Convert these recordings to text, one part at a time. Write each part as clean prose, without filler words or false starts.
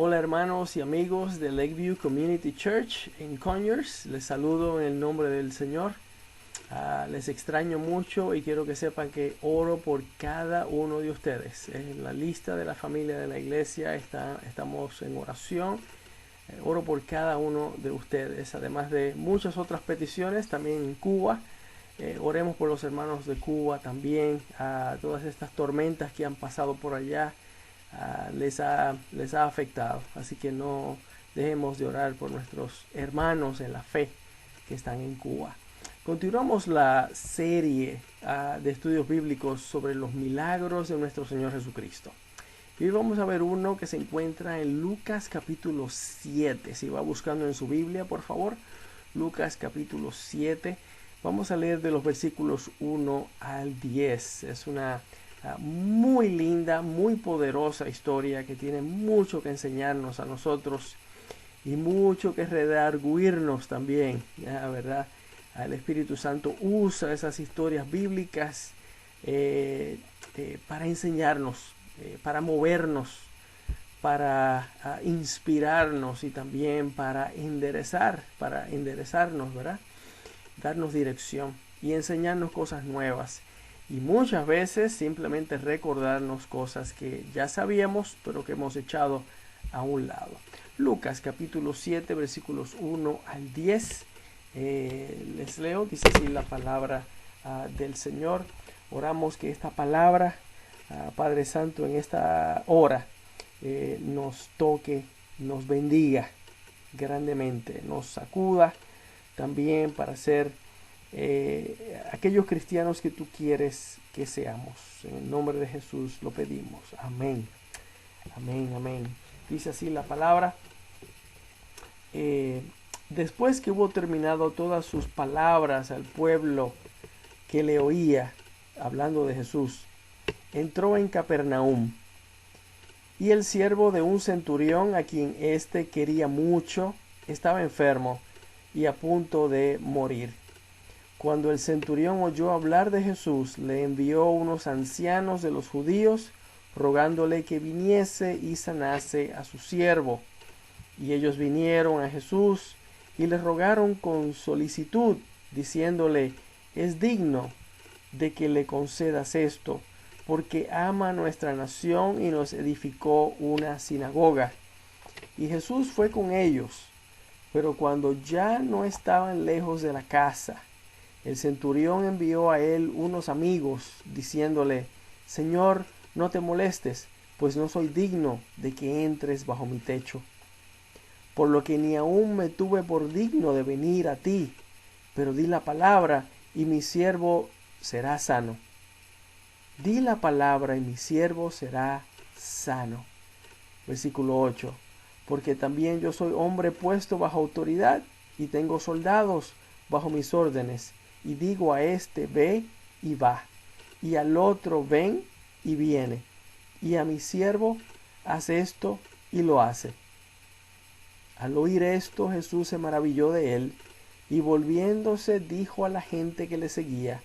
Hola hermanos y amigos de Lakeview Community Church en Conyers. Les saludo en el nombre del Señor. Les extraño mucho y quiero que sepan que oro por cada uno de ustedes. En la lista de la familia de la iglesia estamos en oración. Oro por cada uno de ustedes, además de muchas otras peticiones también en Cuba. Oremos por los hermanos de Cuba también, a todas estas tormentas que han pasado por allá. Les ha afectado. Así que no dejemos de orar por nuestros hermanos en la fe que están en Cuba. Continuamos la serie de estudios bíblicos sobre los milagros de nuestro Señor Jesucristo. Y hoy vamos a ver uno que se encuentra en Lucas capítulo 7. Si va buscando en su Biblia, por favor, Lucas capítulo 7. Vamos a leer de los versículos 1 al 10. Es una muy linda, muy poderosa historia que tiene mucho que enseñarnos a nosotros y mucho que redarguirnos también, ¿verdad? El Espíritu Santo usa esas historias bíblicas para enseñarnos, para movernos, para inspirarnos y también para enderezarnos, ¿verdad? Darnos dirección y enseñarnos cosas nuevas. Y muchas veces simplemente recordarnos cosas que ya sabíamos, pero que hemos echado a un lado. Lucas capítulo 7, versículos 1 al 10. Les leo, dice así la palabra del Señor. Oramos que esta palabra, Padre Santo, en esta hora nos toque, nos bendiga grandemente, nos sacuda también para ser aquellos cristianos que tú quieres que seamos. En el nombre de Jesús lo pedimos. Amén. Amén, amén. Dice así la palabra. Después que hubo terminado todas sus palabras al pueblo que le oía, hablando de Jesús, entró en Capernaum. Y el siervo de un centurión, a quien éste quería mucho, estaba enfermo y a punto de morir. Cuando el centurión oyó hablar de Jesús, le envió unos ancianos de los judíos, rogándole que viniese y sanase a su siervo. Y ellos vinieron a Jesús y le rogaron con solicitud, diciéndole: es digno de que le concedas esto, porque ama nuestra nación y nos edificó una sinagoga. Y Jesús fue con ellos, pero cuando ya no estaban lejos de la casa, el centurión envió a él unos amigos, diciéndole: Señor, no te molestes, pues no soy digno de que entres bajo mi techo. Por lo que ni aun me tuve por digno de venir a ti, pero di la palabra y mi siervo será sano. Di la palabra y mi siervo será sano. Versículo 8. Porque también yo soy hombre puesto bajo autoridad y tengo soldados bajo mis órdenes. Y digo a este: ve y va, y al otro: ven y viene, y a mi siervo: haz esto, y lo hace. Al oír esto, Jesús se maravilló de él, y volviéndose dijo a la gente que le seguía: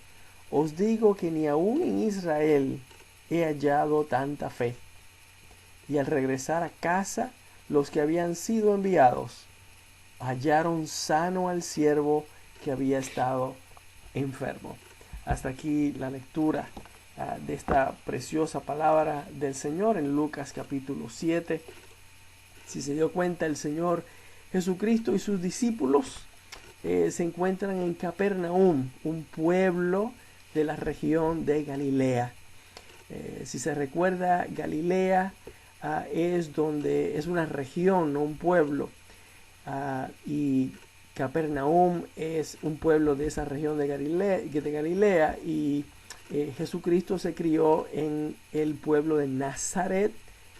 os digo que ni aun en Israel he hallado tanta fe. Y al regresar a casa, los que habían sido enviados hallaron sano al siervo que había estado enfermo. Hasta aquí la lectura de esta preciosa palabra del Señor en Lucas capítulo 7. Si se dio cuenta, el Señor Jesucristo y sus discípulos se encuentran en Capernaum, un pueblo de la región de Galilea. Si se recuerda, Galilea es una región, no un pueblo. Y Capernaum es un pueblo de esa región de Galilea, y Jesucristo se crió en el pueblo de Nazaret,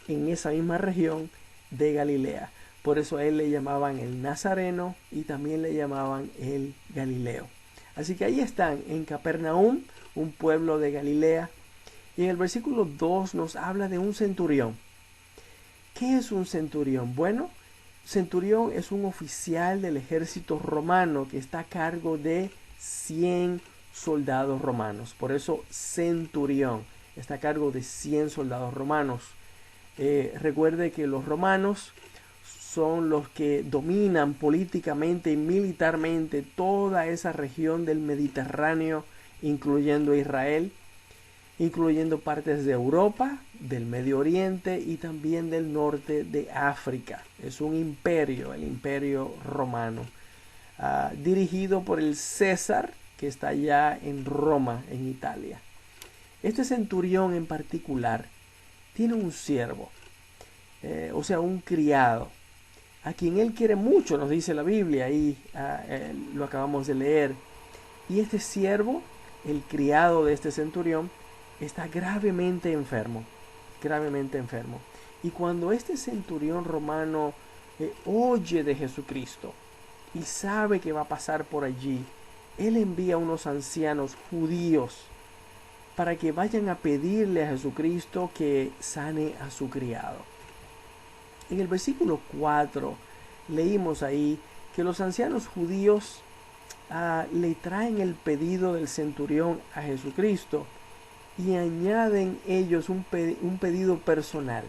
en esa misma región de Galilea. Por eso a él le llamaban el Nazareno y también le llamaban el Galileo. Así que ahí están, en Capernaum, un pueblo de Galilea. Y en el versículo 2 nos habla de un centurión. ¿Qué es un centurión? Bueno, centurión es un oficial del ejército romano que está a cargo de 100 soldados romanos. Por eso centurión está a cargo de 100 soldados romanos. Recuerde que los romanos son los que dominan políticamente y militarmente toda esa región del Mediterráneo, incluyendo Israel, incluyendo partes de Europa, del Medio Oriente y también del norte de África. Es un imperio, el imperio romano, dirigido por el César, que está allá en Roma, en Italia. Este centurión en particular tiene un siervo, o sea, un criado, a quien él quiere mucho, nos dice la Biblia, y lo acabamos de leer. Y este siervo, el criado de este centurión, está gravemente enfermo, gravemente enfermo. Y cuando este centurión romano oye de Jesucristo y sabe que va a pasar por allí, él envía a unos ancianos judíos para que vayan a pedirle a Jesucristo que sane a su criado. En el versículo 4 leímos ahí que los ancianos judíos le traen el pedido del centurión a Jesucristo y añaden ellos un pedido personal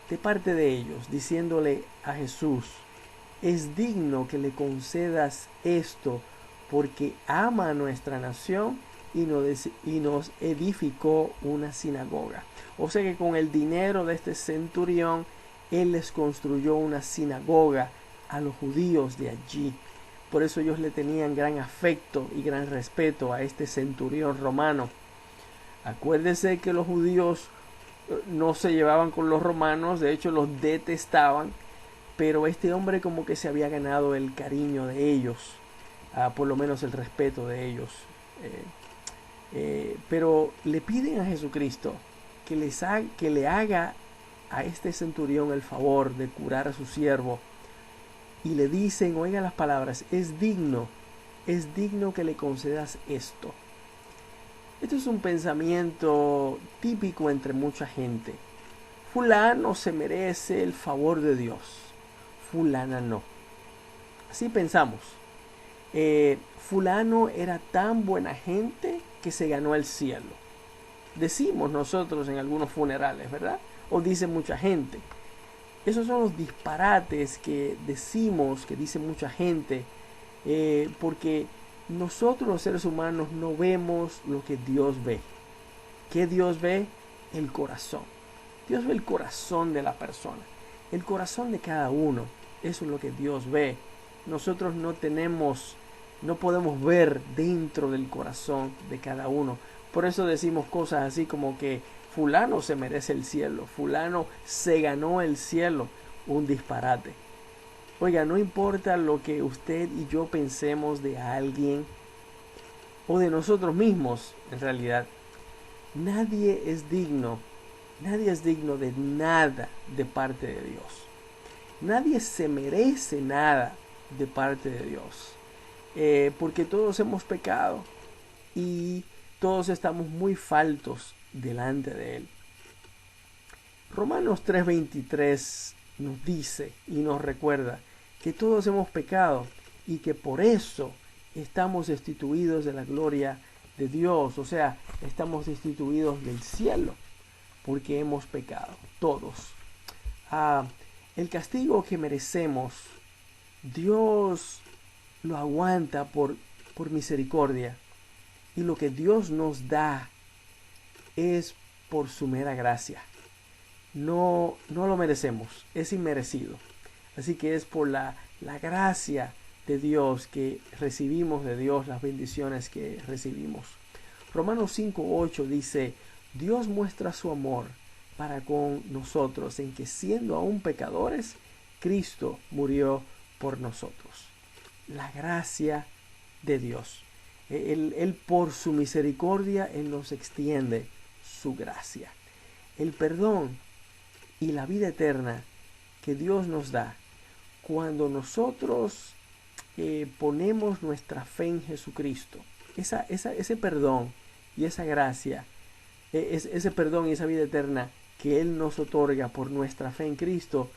de parte de ellos, diciéndole a Jesús: es digno que le concedas esto porque ama a nuestra nación y nos edificó una sinagoga. O sea que con el dinero de este centurión, él les construyó una sinagoga a los judíos de allí. Por eso ellos le tenían gran afecto y gran respeto a este centurión romano. Acuérdese que los judíos no se llevaban con los romanos, de hecho los detestaban, pero este hombre como que se había ganado el cariño de ellos, por lo menos el respeto de ellos. Pero le piden a Jesucristo que le haga a este centurión el favor de curar a su siervo, y le dicen, oiga las palabras: es digno que le concedas esto. Esto es un pensamiento típico entre mucha gente. Fulano se merece el favor de Dios, fulana no. Así pensamos. Fulano era tan buena gente que se ganó el cielo. Decimos nosotros en algunos funerales, ¿verdad? O dice mucha gente. Esos son los disparates que decimos, que dice mucha gente, porque nosotros los seres humanos no vemos lo que Dios ve. ¿Qué Dios ve? El corazón. Dios ve el corazón de la persona, el corazón de cada uno. Eso es lo que Dios ve. Nosotros no podemos ver dentro del corazón de cada uno. Por eso decimos cosas así como que fulano se merece el cielo, fulano se ganó el cielo. Un disparate. Oiga, no importa lo que usted y yo pensemos de alguien o de nosotros mismos, en realidad, nadie es digno de nada de parte de Dios. Nadie se merece nada de parte de Dios, porque todos hemos pecado y todos estamos muy faltos delante de Él. Romanos 3:23 nos dice y nos recuerda que todos hemos pecado y que por eso estamos destituidos de la gloria de Dios, o sea, estamos destituidos del cielo, porque hemos pecado, todos. El castigo que merecemos, Dios lo aguanta por misericordia, y lo que Dios nos da es por su mera gracia. No lo merecemos, es inmerecido. Así que es por la gracia de Dios que recibimos de Dios las bendiciones que recibimos. Romanos 5:8 dice: Dios muestra su amor para con nosotros en que, siendo aún pecadores, Cristo murió por nosotros. La gracia de Dios. Él por su misericordia, Él nos extiende su gracia. El perdón y la vida eterna que Dios nos da cuando nosotros ponemos nuestra fe en Jesucristo. Ese perdón y esa gracia, ese perdón y esa vida eterna que Él nos otorga por nuestra fe en Cristo,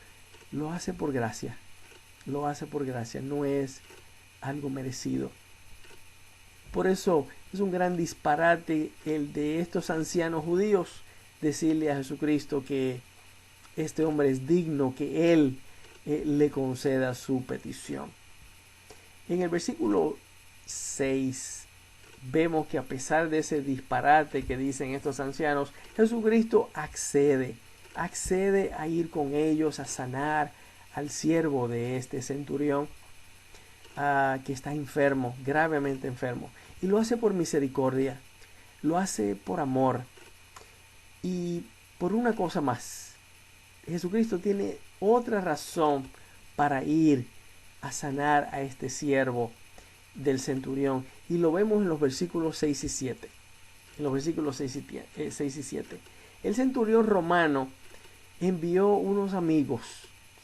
lo hace por gracia. Lo hace por gracia, no es algo merecido. Por eso es un gran disparate el de estos ancianos judíos decirle a Jesucristo que este hombre es digno que él le conceda su petición. En el versículo 6 vemos que a pesar de ese disparate que dicen estos ancianos, Jesucristo accede a ir con ellos a sanar al siervo de este centurión que está enfermo, gravemente enfermo. Y lo hace por misericordia, lo hace por amor y por una cosa más. Jesucristo tiene otra razón para ir a sanar a este siervo del centurión. Y lo vemos en los versículos 6 y 7. En los versículos 6 y 7. El centurión romano envió unos amigos,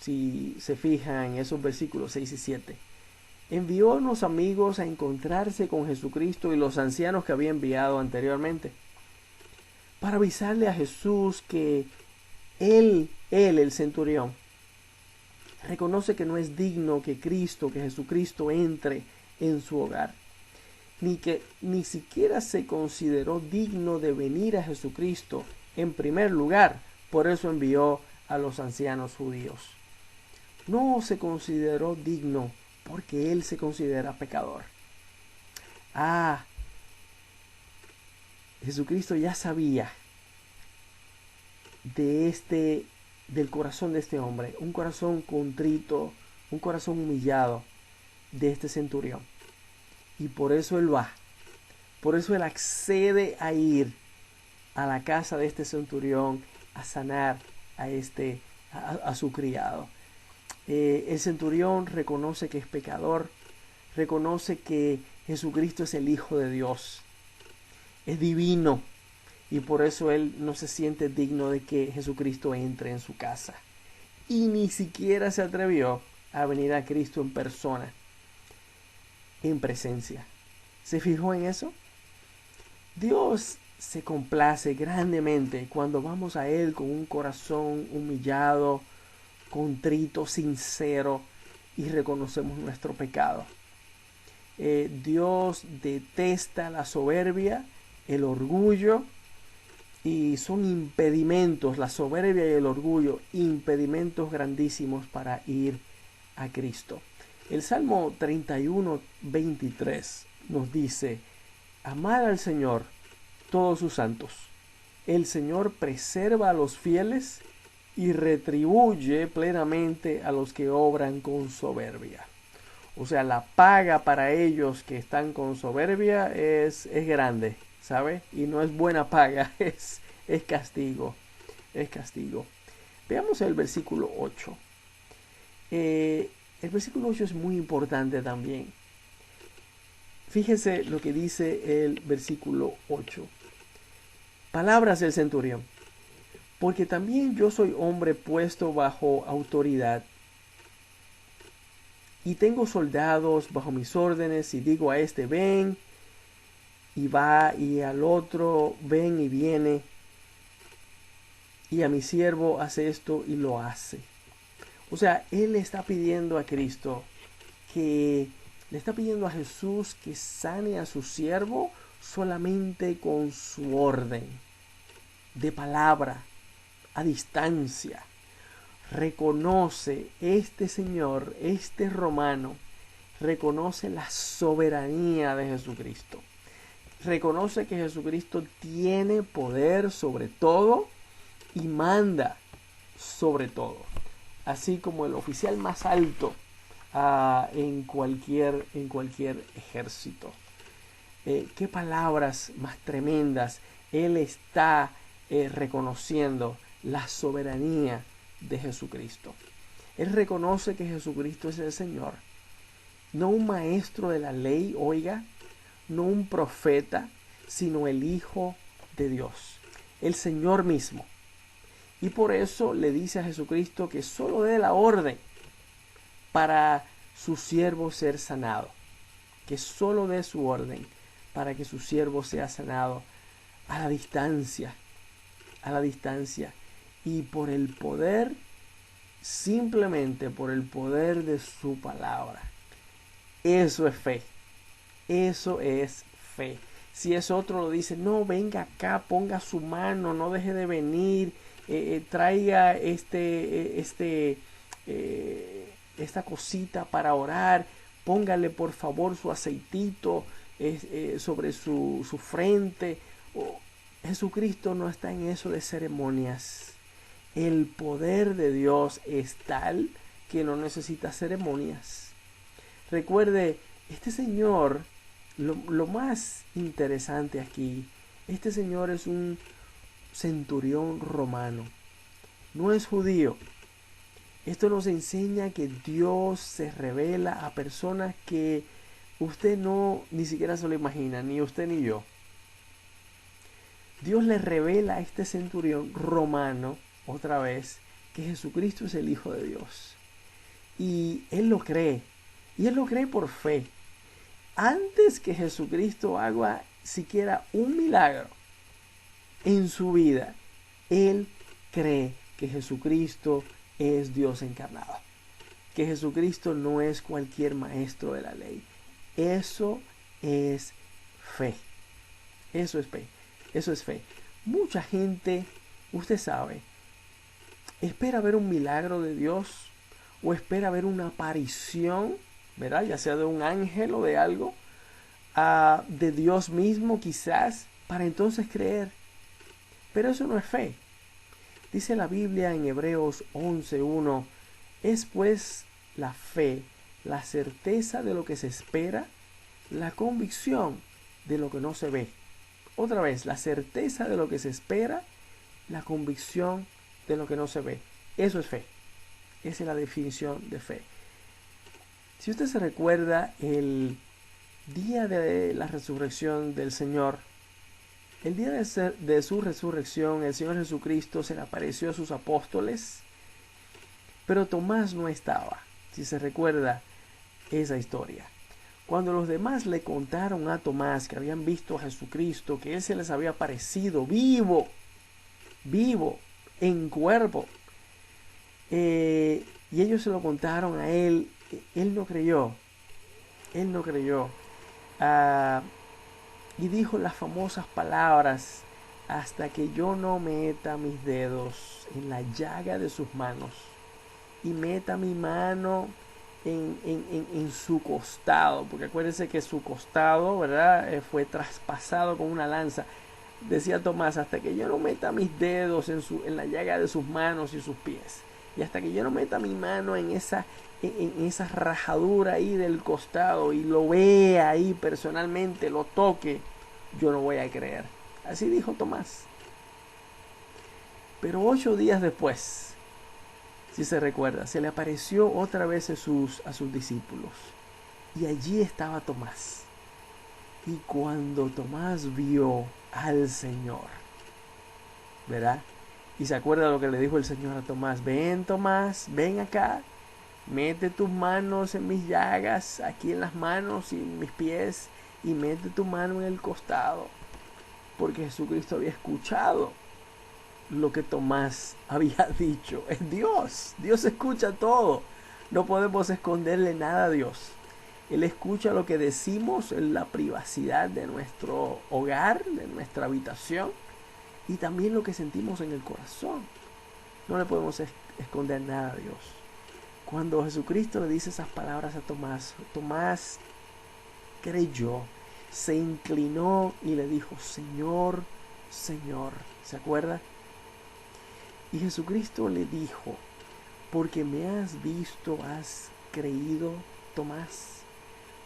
si se fijan en esos versículos 6 y 7. Envió unos amigos a encontrarse con Jesucristo y los ancianos que había enviado anteriormente, para avisarle a Jesús que él, el centurión, reconoce que no es digno que Jesucristo entre en su hogar, ni que ni siquiera se consideró digno de venir a Jesucristo en primer lugar. Por eso envió a los ancianos judíos. No se consideró digno porque él se considera pecador. Jesucristo ya sabía del corazón de este hombre, un corazón contrito, un corazón humillado de este centurión. Y por eso él va, por eso él accede a ir a la casa de este centurión a sanar a su criado. El centurión reconoce que es pecador, reconoce que Jesucristo es el Hijo de Dios, es divino, y por eso él no se siente digno de que Jesucristo entre en su casa. Y ni siquiera se atrevió a venir a Cristo en persona, en presencia. ¿Se fijó en eso? Dios se complace grandemente cuando vamos a Él con un corazón humillado, contrito, sincero, y reconocemos nuestro pecado. Dios detesta la soberbia, el orgullo, y son impedimentos, la soberbia y el orgullo, impedimentos grandísimos para ir a Cristo. El Salmo 31, 23 nos dice: amad al Señor todos sus santos. El Señor preserva a los fieles y retribuye plenamente a los que obran con soberbia. O sea, la paga para ellos que están con soberbia es grande, ¿sabe? Y no es buena paga, es castigo, es castigo. Veamos el versículo 8. El versículo 8 es muy importante también. Fíjese lo que dice el versículo 8. Palabras del centurión: porque también yo soy hombre puesto bajo autoridad, y tengo soldados bajo mis órdenes, y digo a este ven, y va, y al otro ven y viene, y a mi siervo hace esto y lo hace. O sea, él le está pidiendo a Cristo le está pidiendo a Jesús que sane a su siervo solamente con su orden de palabra, a distancia. Reconoce este señor, este romano, reconoce la soberanía de Jesucristo. Reconoce que Jesucristo tiene poder sobre todo y manda sobre todo. Así como el oficial más alto en cualquier ejército. Qué palabras más tremendas. Él está reconociendo la soberanía de Jesucristo. Él reconoce que Jesucristo es el Señor, no un maestro de la ley, oiga, no un profeta, sino el Hijo de Dios, el Señor mismo. Y por eso le dice a Jesucristo que solo dé la orden para su siervo ser sanado, que solo dé su orden para que su siervo sea sanado a la distancia, y por el poder, simplemente por el poder de su palabra. Eso es fe, eso es fe. Si es otro lo dice, no, venga acá, ponga su mano, no deje de venir traiga esta cosita para orar, póngale por favor su aceitito sobre su frente. Jesucristo no está en eso de ceremonias. El poder de Dios es tal que no necesita ceremonias. Recuerde, este Señor, lo más interesante aquí, este Señor es un centurión romano, no es judío. Esto nos enseña que Dios se revela a personas que usted no ni siquiera se lo imagina, ni usted ni yo. Dios le revela a este centurión romano, otra vez, que Jesucristo es el Hijo de Dios. Y él lo cree. Y él lo cree por fe. Antes que Jesucristo haga siquiera un milagro en su vida, él cree que Jesucristo es Dios encarnado. Que Jesucristo no es cualquier maestro de la ley. Eso es fe. Eso es fe. Eso es fe. Mucha gente, usted sabe, espera ver un milagro de Dios o espera ver una aparición, ¿verdad? Ya sea de un ángel o de algo, de Dios mismo quizás, para entonces creer. Pero eso no es fe. Dice la Biblia en Hebreos 11:1, es pues la fe, la certeza de lo que se espera, la convicción de lo que no se ve. Otra vez, la certeza de lo que se espera, la convicción de lo que no se ve. Eso es fe. Esa es la definición de fe. Si usted se recuerda el día de la resurrección del Señor, el día de su resurrección, el Señor Jesucristo se le apareció a sus apóstoles, pero Tomás no estaba, si se recuerda esa historia. Cuando los demás le contaron a Tomás que habían visto a Jesucristo, que él se les había aparecido vivo, en cuerpo, y ellos se lo contaron a él, él no creyó, y dijo las famosas palabras, hasta que yo no meta mis dedos en la llaga de sus manos y meta mi mano en su costado, porque acuérdense que su costado, ¿verdad? Fue traspasado con una lanza. Decía Tomás, hasta que yo no meta mis dedos en la llaga de sus manos y sus pies, y hasta que yo no meta mi mano en esa rajadura ahí del costado y lo vea ahí personalmente, lo toque, yo no voy a creer. Así dijo Tomás. Pero 8 días después, si se recuerda, se le apareció otra vez a sus discípulos. Y allí estaba Tomás. Y cuando Tomás vio al Señor, ¿verdad? Y se acuerda lo que le dijo el Señor a Tomás. Ven, Tomás, ven acá. Mete tus manos en mis llagas, aquí en las manos y en mis pies. Y mete tu mano en el costado. Porque Jesucristo había escuchado lo que Tomás había dicho. Es Dios. Dios escucha todo. No podemos esconderle nada a Dios. Él escucha lo que decimos en la privacidad de nuestro hogar, de nuestra habitación, y también lo que sentimos en el corazón. No le podemos esconder nada a Dios. Cuando Jesucristo le dice esas palabras a Tomás, Tomás creyó, se inclinó y le dijo, Señor, Señor. ¿Se acuerda? Y Jesucristo le dijo, porque me has visto, has creído, Tomás.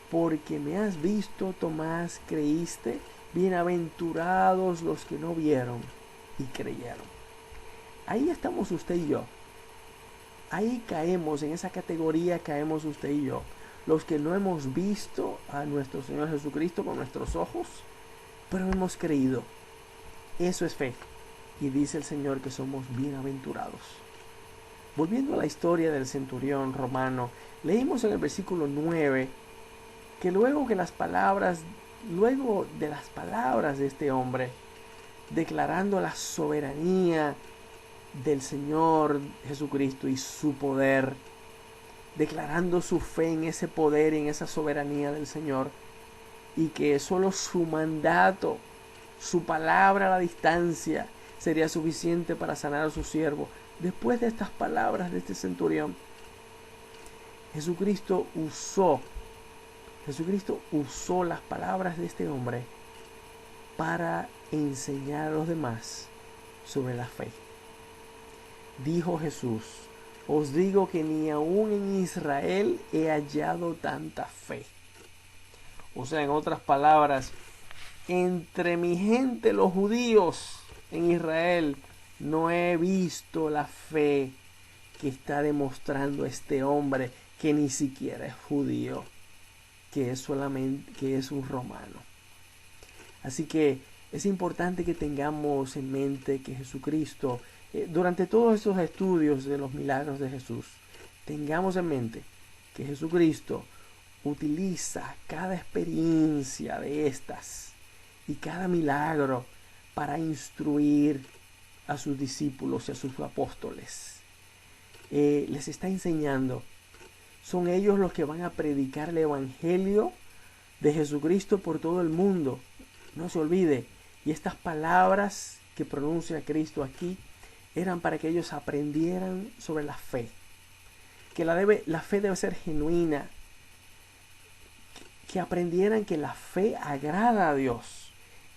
Porque me has visto, Tomás, creíste. Bienaventurados los que no vieron y creyeron. Ahí estamos usted y yo. Ahí caemos, en esa categoría caemos usted y yo. Los que no hemos visto a nuestro Señor Jesucristo con nuestros ojos, pero hemos creído. Eso es fe. Y dice el Señor que somos bienaventurados. Volviendo a la historia del centurión romano, leímos en el versículo 9 que luego de las palabras de este hombre, declarando la soberanía del Señor Jesucristo y su poder, declarando su fe en ese poder y en esa soberanía del Señor, y que solo su mandato, su palabra a la distancia, sería suficiente para sanar a su siervo. Después de estas palabras de este centurión, Jesucristo usó las palabras de este hombre para enseñar a los demás sobre la fe. Dijo Jesús: os digo que ni aún en Israel he hallado tanta fe. O sea, en otras palabras, entre mi gente, los judíos en Israel, no he visto la fe que está demostrando este hombre que ni siquiera es judío, que es un romano. Así que es importante que tengamos en mente que Jesucristo, durante todos estos estudios de los milagros de Jesús, tengamos en mente que Jesucristo utiliza cada experiencia de estas y cada milagro para instruir a sus discípulos y a sus apóstoles. Les está enseñando. Son ellos los que van a predicar el evangelio de Jesucristo por todo el mundo. No se olvide. Y estas palabras que pronuncia Cristo aquí eran para que ellos aprendieran sobre la fe. Que la fe debe ser genuina. Que aprendieran que la fe agrada a Dios.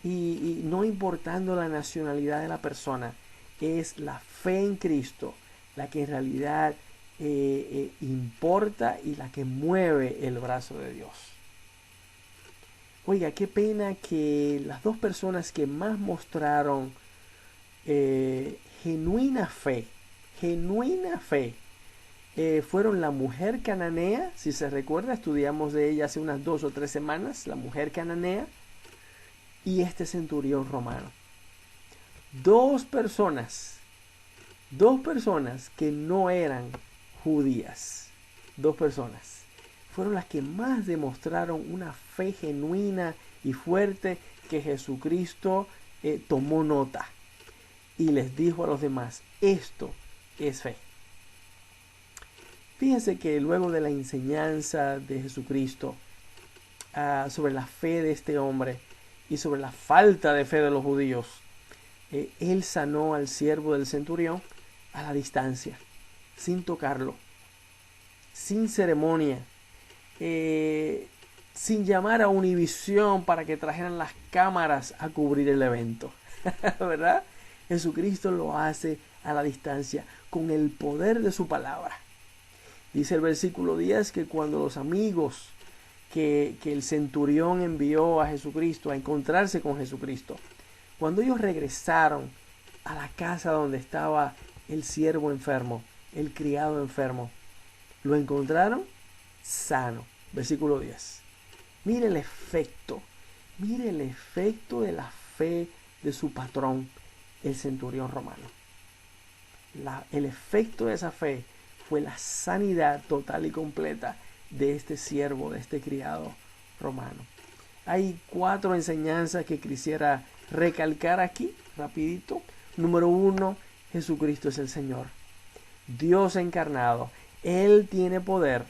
Y no importando la nacionalidad de la persona, es la fe en Cristo la que en realidad importa y la que mueve el brazo de Dios. Oiga, qué pena que las dos personas que más mostraron genuina fe, fueron la mujer cananea. Si se recuerda, estudiamos de ella hace unas 2 o 3 semanas, la mujer cananea, y este centurión romano. Dos personas que no eran judías, fueron las que más demostraron una fe genuina y fuerte, que Jesucristo tomó nota y les dijo a los demás: esto es fe. Fíjense que luego de la enseñanza de Jesucristo sobre la fe de este hombre y sobre la falta de fe de los judíos, él sanó al siervo del centurión a la distancia, sin tocarlo, sin ceremonia, sin llamar a Univisión para que trajeran las cámaras a cubrir el evento. ¿Verdad? Jesucristo lo hace a la distancia, con el poder de su palabra. Dice el versículo 10 que cuando los amigos que el centurión envió a Jesucristo a encontrarse con Jesucristo, cuando ellos regresaron a la casa donde estaba el siervo enfermo, el criado enfermo, lo encontraron sano. Versículo 10. Mire el efecto de la fe de su patrón, el centurión romano. El efecto de esa fe fue la sanidad total y completa de este siervo, de este criado romano. Hay 4 enseñanzas que quisiera recalcar aquí, rapidito. Número 1, Jesucristo es el Señor. Dios encarnado. Él tiene poder,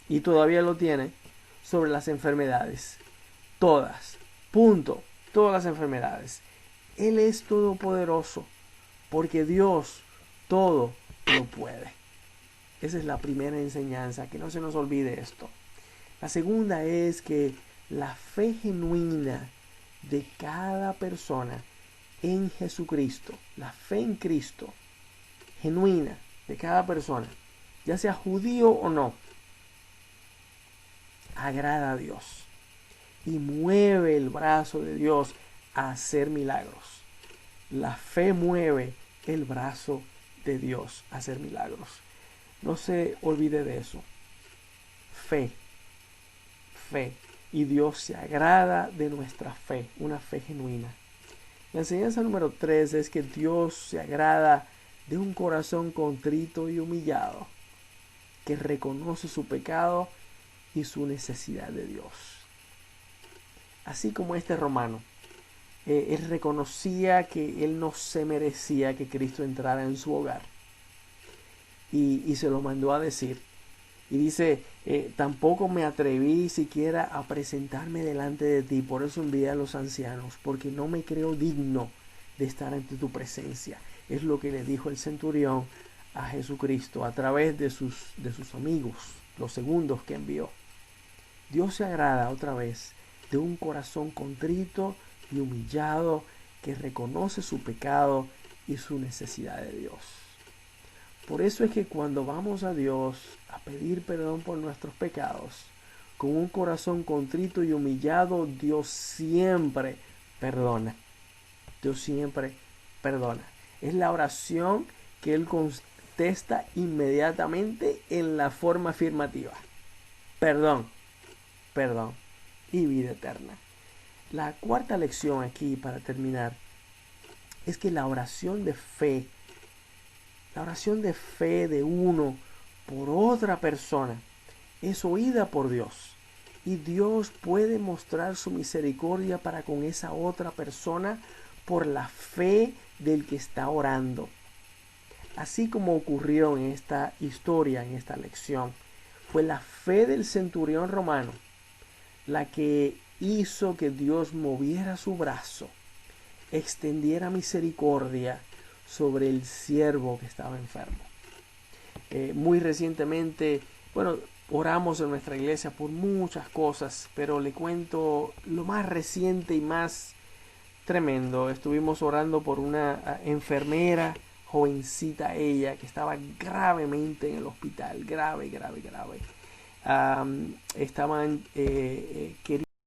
y todavía lo tiene, sobre las enfermedades. Todas. Punto. Todas las enfermedades. Él es todopoderoso, porque Dios todo lo puede. Esa es la primera enseñanza, que no se nos olvide esto. La segunda es que la fe genuina de cada persona en Jesucristo, la fe en Cristo genuina de cada persona, ya sea judío o no, agrada a Dios y mueve el brazo de Dios a hacer milagros. La fe mueve el brazo de Dios a hacer milagros. No se olvide de eso. Fe. Y Dios se agrada de nuestra fe, una fe genuina. La enseñanza número 3 es que Dios se agrada de un corazón contrito y humillado, que reconoce su pecado y su necesidad de Dios. Así como este romano, él reconocía que él no se merecía que Cristo entrara en su hogar, y se lo mandó a decir. Y dice, tampoco me atreví siquiera a presentarme delante de ti, por eso envié a los ancianos, porque no me creo digno de estar ante tu presencia. Es lo que le dijo el centurión a Jesucristo a través de sus amigos, los segundos que envió. Dios se agrada otra vez de un corazón contrito y humillado que reconoce su pecado y su necesidad de Dios. Por eso es que cuando vamos a Dios a pedir perdón por nuestros pecados, con un corazón contrito y humillado, Dios siempre perdona. Dios siempre perdona. Es la oración que Él contesta inmediatamente en la forma afirmativa. Perdón, perdón y vida eterna. La cuarta lección aquí, para terminar, es que la oración de fe de uno por otra persona es oída por Dios. Y Dios puede mostrar su misericordia para con esa otra persona por la fe del que está orando. Así como ocurrió en esta historia, en esta lección, fue la fe del centurión romano la que hizo que Dios moviera su brazo, extendiera misericordia sobre el siervo que estaba enfermo. Muy recientemente, oramos en nuestra iglesia por muchas cosas, pero le cuento lo más reciente y más tremendo. Estuvimos orando por una enfermera, jovencita ella, que estaba gravemente en el hospital, grave. Estaban queriendo